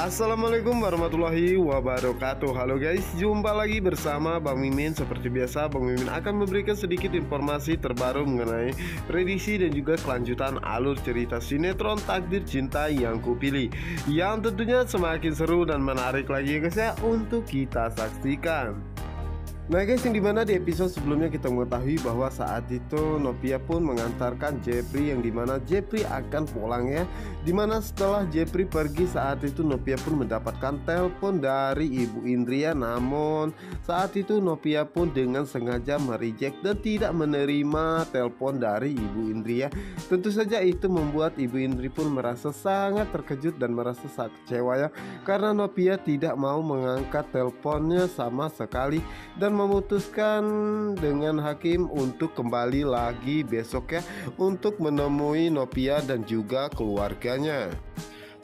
Assalamualaikum warahmatullahi wabarakatuh. Halo guys, jumpa lagi bersama Bang Mimin. Seperti biasa, Bang Mimin akan memberikan sedikit informasi terbaru mengenai prediksi dan juga kelanjutan alur cerita sinetron Takdir Cinta Yang Kupilih, yang tentunya semakin seru dan menarik lagi ya guys ya, untuk kita saksikan. Nah guys, yang dimana di episode sebelumnya kita mengetahui bahwa saat itu Novia pun mengantarkan Jepri, yang dimana Jepri akan pulang ya. Dimana setelah Jepri pergi, saat itu Novia pun mendapatkan telepon dari Ibu Indria. Namun saat itu Novia pun dengan sengaja mereject dan tidak menerima telepon dari Ibu Indria. Tentu saja itu membuat Ibu Indri pun merasa sangat terkejut dan merasa sangat kecewa ya, karena Novia tidak mau mengangkat teleponnya sama sekali, dan memutuskan dengan hakim untuk kembali lagi besok ya, untuk menemui Novia dan juga keluarganya.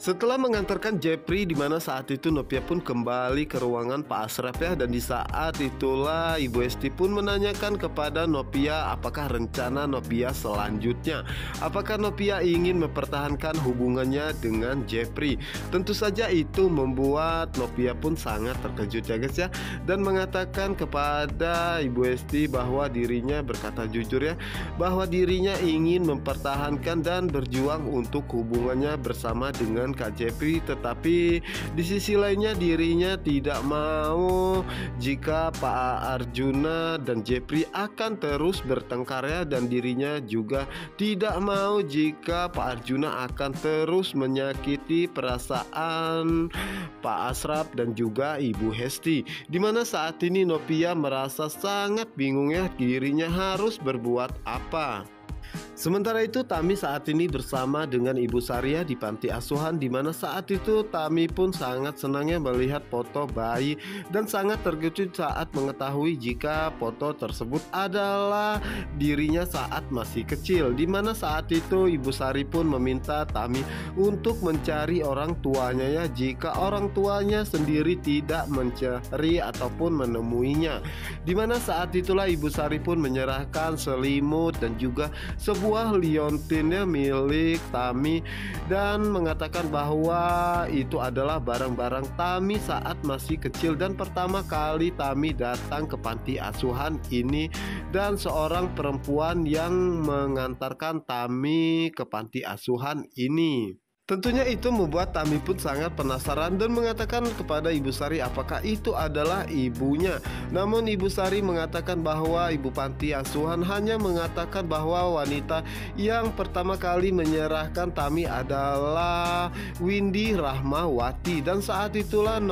Setelah mengantarkan Jepri, dimana saat itu Novia pun kembali ke ruangan Pak Asraf ya. Dan di saat itulah Ibu Esti pun menanyakan kepada Novia apakah rencana Novia selanjutnya, apakah Novia ingin mempertahankan hubungannya dengan Jepri. Tentu saja itu membuat Novia pun sangat terkejut ya guys ya, dan mengatakan kepada Ibu Esti bahwa dirinya berkata jujur ya, bahwa dirinya ingin mempertahankan dan berjuang untuk hubungannya bersama dengan Kak Jepri. Tetapi di sisi lainnya dirinya tidak mau jika Pak Arjuna dan Jepri akan terus bertengkar ya, dan dirinya juga tidak mau jika Pak Arjuna akan terus menyakiti perasaan Pak Asraf dan juga Ibu Hesti. Dimana saat ini Novia merasa sangat bingung ya, dirinya harus berbuat apa. Sementara itu Tami saat ini bersama dengan Ibu Saria di panti asuhan, dimana saat itu Tami pun sangat senangnya melihat foto bayi dan sangat terkejut saat mengetahui jika foto tersebut adalah dirinya saat masih kecil. Dimana saat itu Ibu Sari pun meminta Tami untuk mencari orang tuanya ya, jika orang tuanya sendiri tidak mencari ataupun menemuinya. Dimana saat itulah Ibu Sari pun menyerahkan selimut dan juga sebuah liontinnya milik Tami, dan mengatakan bahwa itu adalah barang-barang Tami saat masih kecil dan pertama kali Tami datang ke panti asuhan ini, dan seorang perempuan yang mengantarkan Tami ke panti asuhan ini. Tentunya itu membuat Tami pun sangat penasaran dan mengatakan kepada Ibu Sari apakah itu adalah ibunya. Namun Ibu Sari mengatakan bahwa ibu panti asuhan hanya mengatakan bahwa wanita yang pertama kali menyerahkan Tami adalah Windy Rahmawati. Dan saat itulah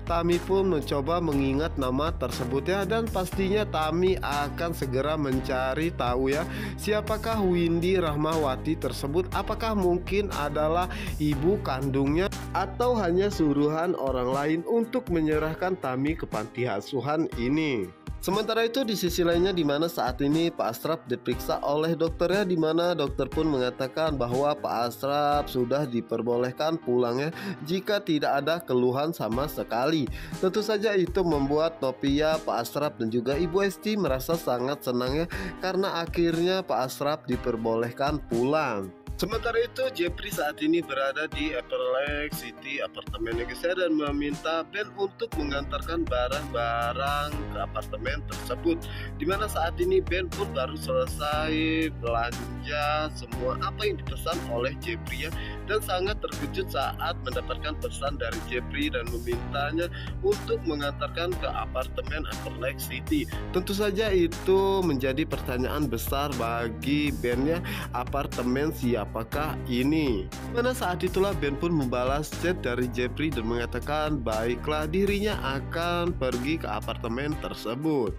Tami pun mencoba mengingat nama tersebut ya, dan pastinya Tami akan segera mencari tahu ya, siapakah Windy Rahmawati tersebut. Apakah mungkin adalah ibu kandungnya atau hanya suruhan orang lain untuk menyerahkan Tami ke panti asuhan ini. Sementara itu di sisi lainnya, dimana saat ini Pak Asraf diperiksa oleh dokternya, dimana dokter pun mengatakan bahwa Pak Asraf sudah diperbolehkan pulangnya jika tidak ada keluhan sama sekali. Tentu saja itu membuat Novia, Pak Asraf dan juga Ibu Esti merasa sangat senang ya, karena akhirnya Pak Asraf diperbolehkan pulang. Sementara itu Jepri saat ini berada di Upper Lake City apartemen guys ya, dan meminta Ben untuk mengantarkan barang-barang ke apartemen tersebut. Dimana saat ini Ben pun baru selesai belanja semua apa yang dipesan oleh Jepri ya, dan sangat terkejut saat mendapatkan pesan dari Jepri dan memintanya untuk mengantarkan ke apartemen Upper Lake City. Tentu saja itu menjadi pertanyaan besar bagi Ben ya, apartemen siapakah ini? Mana saat itulah Ben pun membalas chat dari Jepri dan mengatakan baiklah, dirinya akan pergi ke apartemen tersebut.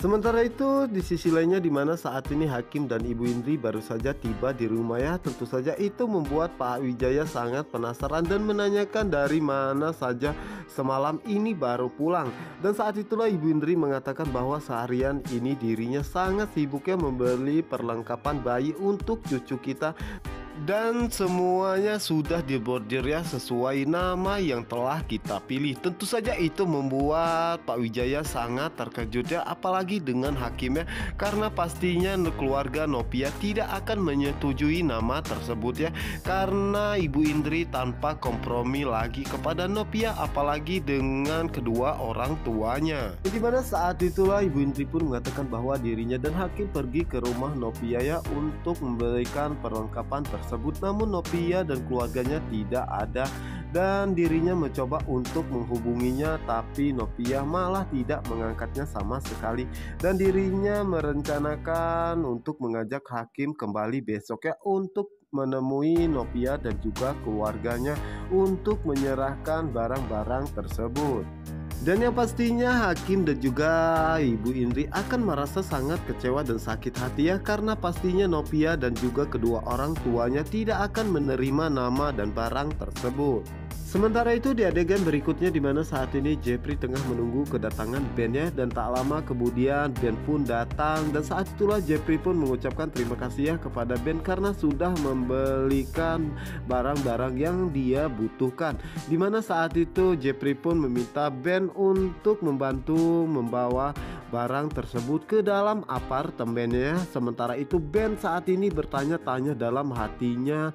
Sementara itu di sisi lainnya, dimana saat ini Hakim dan Ibu Indri baru saja tiba di rumah ya. Tentu saja itu membuat Pak Wijaya sangat penasaran dan menanyakan dari mana saja semalam ini baru pulang. Dan saat itulah Ibu Indri mengatakan bahwa seharian ini dirinya sangat sibuk ya membeli perlengkapan bayi untuk cucu kita. Dan semuanya sudah dibordir ya sesuai nama yang telah kita pilih. Tentu saja itu membuat Pak Wijaya sangat terkejut ya, apalagi dengan hakimnya, karena pastinya keluarga Nopia tidak akan menyetujui nama tersebut ya, karena Ibu Indri tanpa kompromi lagi kepada Nopia, apalagi dengan kedua orang tuanya. Dimana saat itulah Ibu Indri pun mengatakan bahwa dirinya dan hakim pergi ke rumah Nopia ya untuk memberikan perlengkapan tersebut. Namun Nopia dan keluarganya tidak ada, dan dirinya mencoba untuk menghubunginya, tapi Nopia malah tidak mengangkatnya sama sekali. Dan dirinya merencanakan untuk mengajak hakim kembali besok ya, untuk menemui Nopia dan juga keluarganya untuk menyerahkan barang-barang tersebut. Dan yang pastinya hakim dan juga Ibu Indri akan merasa sangat kecewa dan sakit hati ya, karena pastinya Nopia dan juga kedua orang tuanya tidak akan menerima nama dan barang tersebut. Sementara itu di adegan berikutnya, dimana saat ini Jepri tengah menunggu kedatangan Ben ya, dan tak lama kemudian Ben pun datang, dan saat itulah Jepri pun mengucapkan terima kasih ya kepada Ben karena sudah membelikan barang-barang yang dia butuhkan. Dimana saat itu Jepri pun meminta Ben untuk membantu membawa barang tersebut ke dalam apartemennya. Sementara itu Ben saat ini bertanya-tanya dalam hatinya,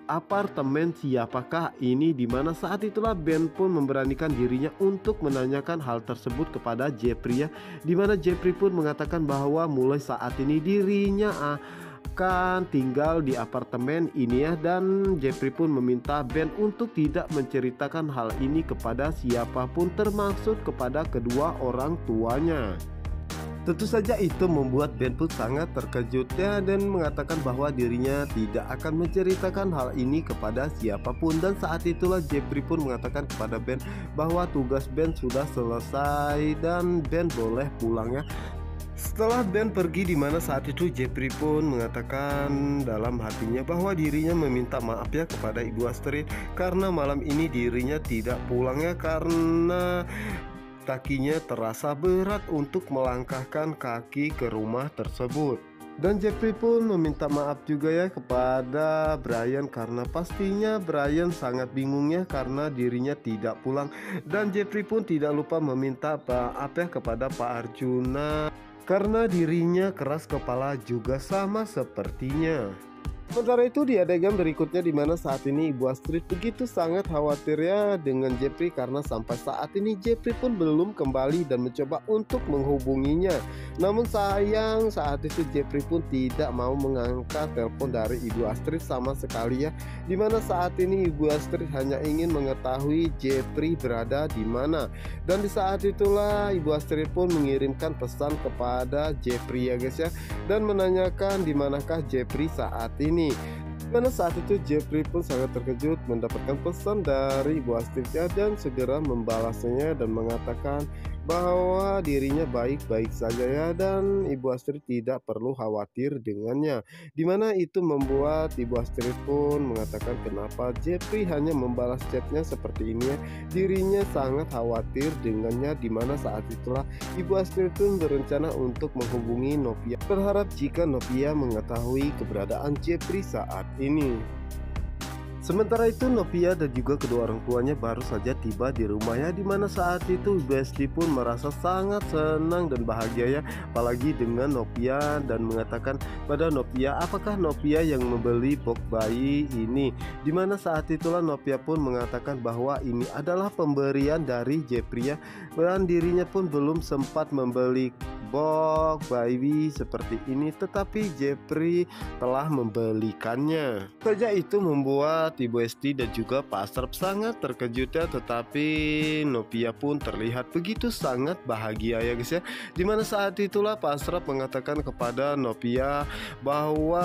apartemen siapakah ini? Dimana saat itulah Ben pun memberanikan dirinya untuk menanyakan hal tersebut kepada Jepri ya, dimana Jepri pun mengatakan bahwa mulai saat ini dirinya akan tinggal di apartemen ini ya, dan Jepri pun meminta Ben untuk tidak menceritakan hal ini kepada siapapun, termasuk kepada kedua orang tuanya. Tentu saja itu membuat Ben pun sangat terkejut ya, dan mengatakan bahwa dirinya tidak akan menceritakan hal ini kepada siapapun. Dan saat itulah Jepri pun mengatakan kepada Ben bahwa tugas Ben sudah selesai dan Ben boleh pulang ya. Setelah Ben pergi, dimana saat itu Jepri pun mengatakan dalam hatinya bahwa dirinya meminta maaf ya kepada Ibu Astrid karena malam ini dirinya tidak pulang ya, karena kakinya terasa berat untuk melangkahkan kaki ke rumah tersebut. Dan Jepri pun meminta maaf juga ya kepada Brian, karena pastinya Brian sangat bingung ya karena dirinya tidak pulang. Dan Jepri pun tidak lupa meminta maaf ya kepada Pak Arjuna karena dirinya keras kepala juga sama sepertinya. Sementara itu di adegan berikutnya, dimana saat ini Ibu Astrid begitu sangat khawatir ya dengan Jepri, karena sampai saat ini Jepri pun belum kembali dan mencoba untuk menghubunginya. Namun sayang saat itu Jepri pun tidak mau mengangkat telepon dari Ibu Astrid sama sekali ya, dimana saat ini Ibu Astrid hanya ingin mengetahui Jepri berada di mana. Dan di saat itulah Ibu Astrid pun mengirimkan pesan kepada Jepri ya guys ya, dan menanyakan di manakah Jepri saat ini. Karena saat itu Jepri pun sangat terkejut mendapatkan pesan dari Ibu Astrid dan segera membalasnya dan mengatakan bahwa dirinya baik-baik saja ya, dan Ibu Astrid tidak perlu khawatir dengannya. Dimana itu membuat Ibu Astrid pun mengatakan kenapa Jepri hanya membalas chatnya seperti ini ya. Dirinya sangat khawatir dengannya, dimana saat itulah Ibu Astrid pun berencana untuk menghubungi Nopia, berharap jika Nopia mengetahui keberadaan Jepri saat ini. Sementara itu Nopia dan juga kedua orang tuanya baru saja tiba di rumahnya, dimana saat itu Besti pun merasa sangat senang dan bahagia ya, apalagi dengan Nopia, dan mengatakan pada Nopia apakah Nopia yang membeli box bayi ini. Dimana saat itulah Nopia pun mengatakan bahwa ini adalah pemberian dari Jepri ya, dan dirinya pun belum sempat membeli box bayi seperti ini, tetapi Jepri telah membelikannya. Saja itu membuat Ibu Esti dan juga Pak Asraf sangat terkejut ya, tetapi Nopia pun terlihat begitu sangat bahagia ya guys ya. Dimana saat itulah Pak Asraf mengatakan kepada Nopia bahwa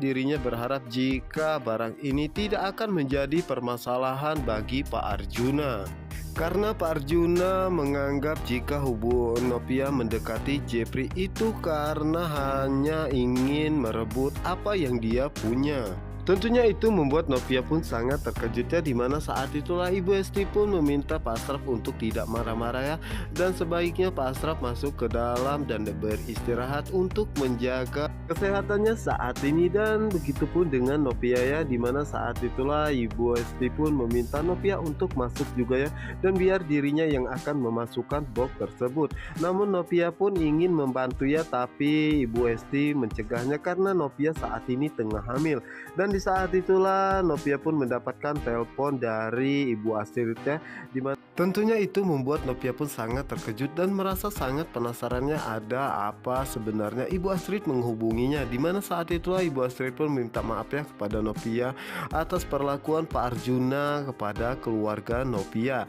dirinya berharap jika barang ini tidak akan menjadi permasalahan bagi Pak Arjuna, karena Pak Arjuna menganggap jika hubungan Nopia mendekati Jepri itu karena hanya ingin merebut apa yang dia punya. Tentunya itu membuat Nopia pun sangat terkejut ya, dimana saat itulah Ibu Esti pun meminta Pak Asraf untuk tidak marah-marah ya, dan sebaiknya Pak Asraf masuk ke dalam dan beristirahat untuk menjaga kesehatannya saat ini. Dan begitupun dengan Novia ya, dimana saat itulah Ibu Esti pun meminta Novia untuk masuk juga ya, dan biar dirinya yang akan memasukkan box tersebut. Namun Novia pun ingin membantu ya, tapi Ibu Esti mencegahnya karena Novia saat ini tengah hamil. Dan di saat itulah Novia pun mendapatkan telepon dari Ibu Astrid ya, dimana tentunya itu membuat Novia pun sangat terkejut dan merasa sangat penasarannya ada apa sebenarnya Ibu Astrid menghubunginya. Dimana saat itulah Ibu Astrid pun minta maaf ya kepada Novia atas perlakuan Pak Arjuna kepada keluarga Novia.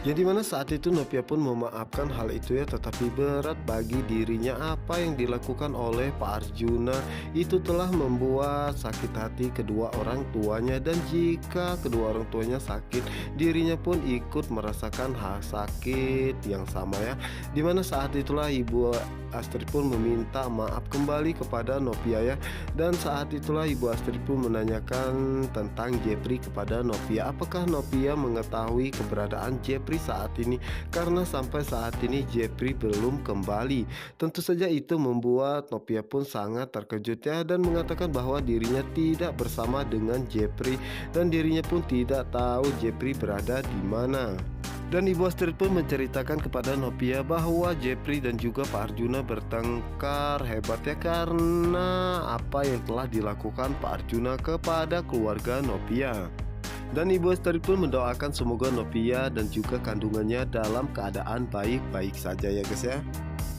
Yang dimana saat itu Novia pun memaafkan hal itu ya, tetapi berat bagi dirinya apa yang dilakukan oleh Pak Arjuna itu telah membuat sakit hati kedua orang tuanya. Dan jika kedua orang tuanya sakit, dirinya pun ikut merasakan hal sakit yang sama ya. Dimana saat itulah Ibu Astrid pun meminta maaf kembali kepada Novia ya. Dan saat itulah Ibu Astrid pun menanyakan tentang Jepri kepada Novia. Apakah Novia mengetahui keberadaan Jepri saat ini? Karena sampai saat ini Jepri belum kembali. Tentu saja itu membuat Novia pun sangat terkejut ya, dan mengatakan bahwa dirinya tidak bersama dengan Jepri dan dirinya pun tidak tahu Jepri berada di mana. Dan Ibu Astrid pun menceritakan kepada Novia bahwa Jepri dan juga Pak Arjuna bertengkar hebat ya, karena apa yang telah dilakukan Pak Arjuna kepada keluarga Novia. Dan Ibu Astrid pun mendoakan semoga Novia dan juga kandungannya dalam keadaan baik-baik saja ya guys ya.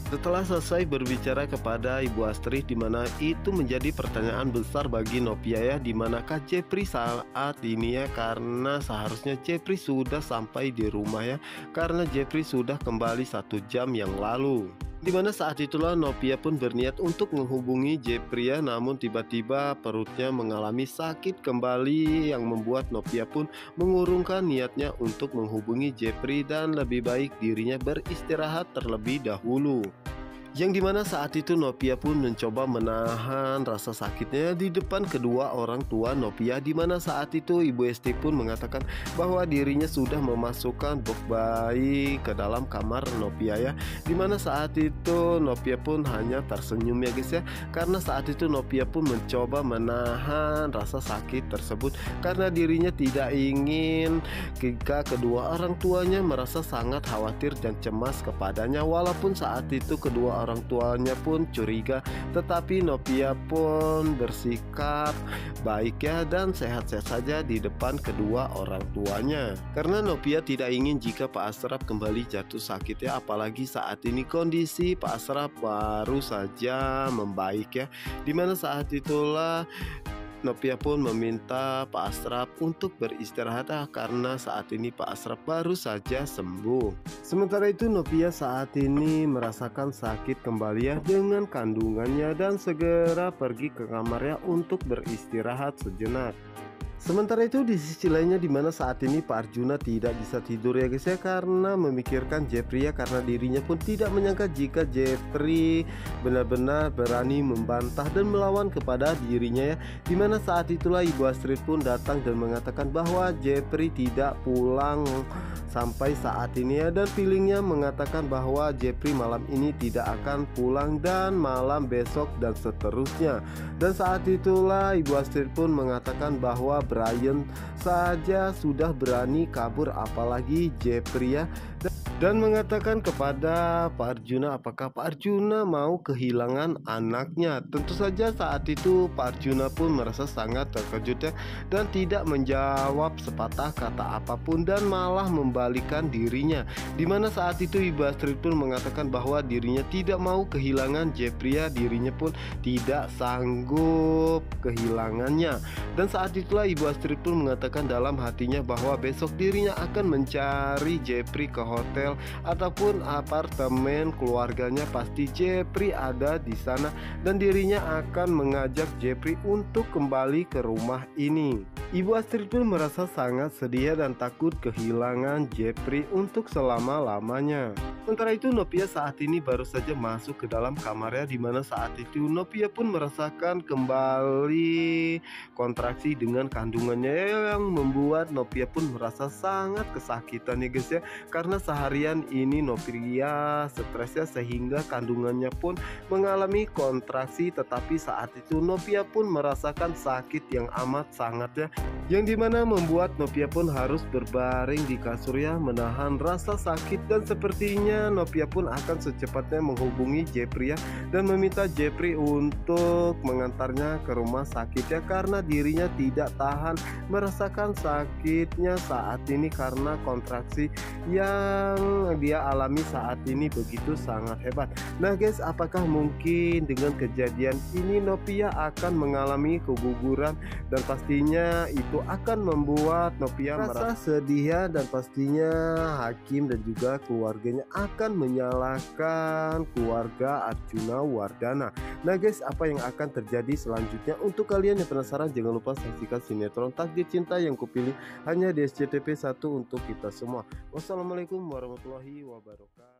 Setelah selesai berbicara kepada Ibu Astrid, dimana itu menjadi pertanyaan besar bagi Novia ya, dimanakah Jepri saat ini ya, karena seharusnya Jepri sudah sampai di rumah ya, karena Jepri sudah kembali 1 jam yang lalu. Dimana saat itulah Novia pun berniat untuk menghubungi Jepri ya, namun tiba-tiba perutnya mengalami sakit kembali yang membuat Novia pun mengurungkan niatnya untuk menghubungi Jepri dan lebih baik dirinya beristirahat terlebih dahulu. Yang dimana saat itu Novia pun mencoba menahan rasa sakitnya di depan kedua orang tua Novia, dimana saat itu Ibu Esti pun mengatakan bahwa dirinya sudah memasukkan box bayi ke dalam kamar Novia ya. Dimana saat itu Novia pun hanya tersenyum ya guys ya, karena saat itu Novia pun mencoba menahan rasa sakit tersebut karena dirinya tidak ingin jika kedua orang tuanya merasa sangat khawatir dan cemas kepadanya. Walaupun saat itu kedua orang tuanya pun curiga, tetapi Novia pun bersikap baik ya dan sehat-sehat saja di depan kedua orang tuanya, karena Novia tidak ingin jika Pak Asraf kembali jatuh sakit ya, apalagi saat ini kondisi Pak Asraf baru saja membaik ya. Dimana saat itulah Novia pun meminta Pak Asraf untuk beristirahat karena saat ini Pak Asraf baru saja sembuh. Sementara itu Novia saat ini merasakan sakit kembali ya dengan kandungannya dan segera pergi ke kamarnya untuk beristirahat sejenak. Sementara itu di sisi lainnya, dimana saat ini Pak Arjuna tidak bisa tidur ya guys ya, karena memikirkan Jepri ya, karena dirinya pun tidak menyangka jika Jepri benar-benar berani membantah dan melawan kepada dirinya ya. Dimana saat itulah Ibu Astrid pun datang dan mengatakan bahwa Jepri tidak pulang sampai saat ini ya, dan feelingnya mengatakan bahwa Jepri malam ini tidak akan pulang dan malam besok dan seterusnya. Dan saat itulah Ibu Astrid pun mengatakan bahwa Brian saja sudah berani kabur, apalagi Jepri ya, dan mengatakan kepada Pak Arjuna apakah Pak Arjuna mau kehilangan anaknya. Tentu saja saat itu Pak Arjuna pun merasa sangat terkejut ya, dan tidak menjawab sepatah kata apapun dan malah membalikan dirinya. Dimana saat itu Ibu Astrid pun mengatakan bahwa dirinya tidak mau kehilangan Jepri ya, dirinya pun tidak sanggup kehilangannya. Dan saat itulah Ibu Astrid pun mengatakan dalam hatinya bahwa besok dirinya akan mencari Jepri ke hotel ataupun apartemen keluarganya, pasti Jepri ada di sana dan dirinya akan mengajak Jepri untuk kembali ke rumah ini. Ibu Astrid pun merasa sangat sedih dan takut kehilangan Jepri untuk selama-lamanya. Sementara itu Novia saat ini baru saja masuk ke dalam kamarnya, dimana saat itu Novia pun merasakan kembali kontraksi dengan kandungannya yang membuat Novia pun merasa sangat kesakitan ya guys ya, karena sehari kalian ini Novia stresnya sehingga kandungannya pun mengalami kontraksi, tetapi saat itu Novia pun merasakan sakit yang amat sangat ya, yang dimana membuat Novia pun harus berbaring di kasur ya, menahan rasa sakit. Dan sepertinya Novia pun akan secepatnya menghubungi Jepri ya, dan meminta Jepri untuk mengantarnya ke rumah sakit ya, karena dirinya tidak tahan merasakan sakitnya saat ini karena kontraksi yang dia alami saat ini begitu sangat hebat. Nah guys, apakah mungkin dengan kejadian ini Novia akan mengalami keguguran, dan pastinya itu akan membuat Novia merasa sedih ya, dan pastinya hakim dan juga keluarganya akan menyalahkan keluarga Arjuna Wardana. Nah guys, apa yang akan terjadi selanjutnya? Untuk kalian yang penasaran, jangan lupa saksikan sinetron Takdir Cinta yang kupilih hanya di SCTV 1 untuk kita semua. Wassalamualaikum warahmatullahi wabarakatuh.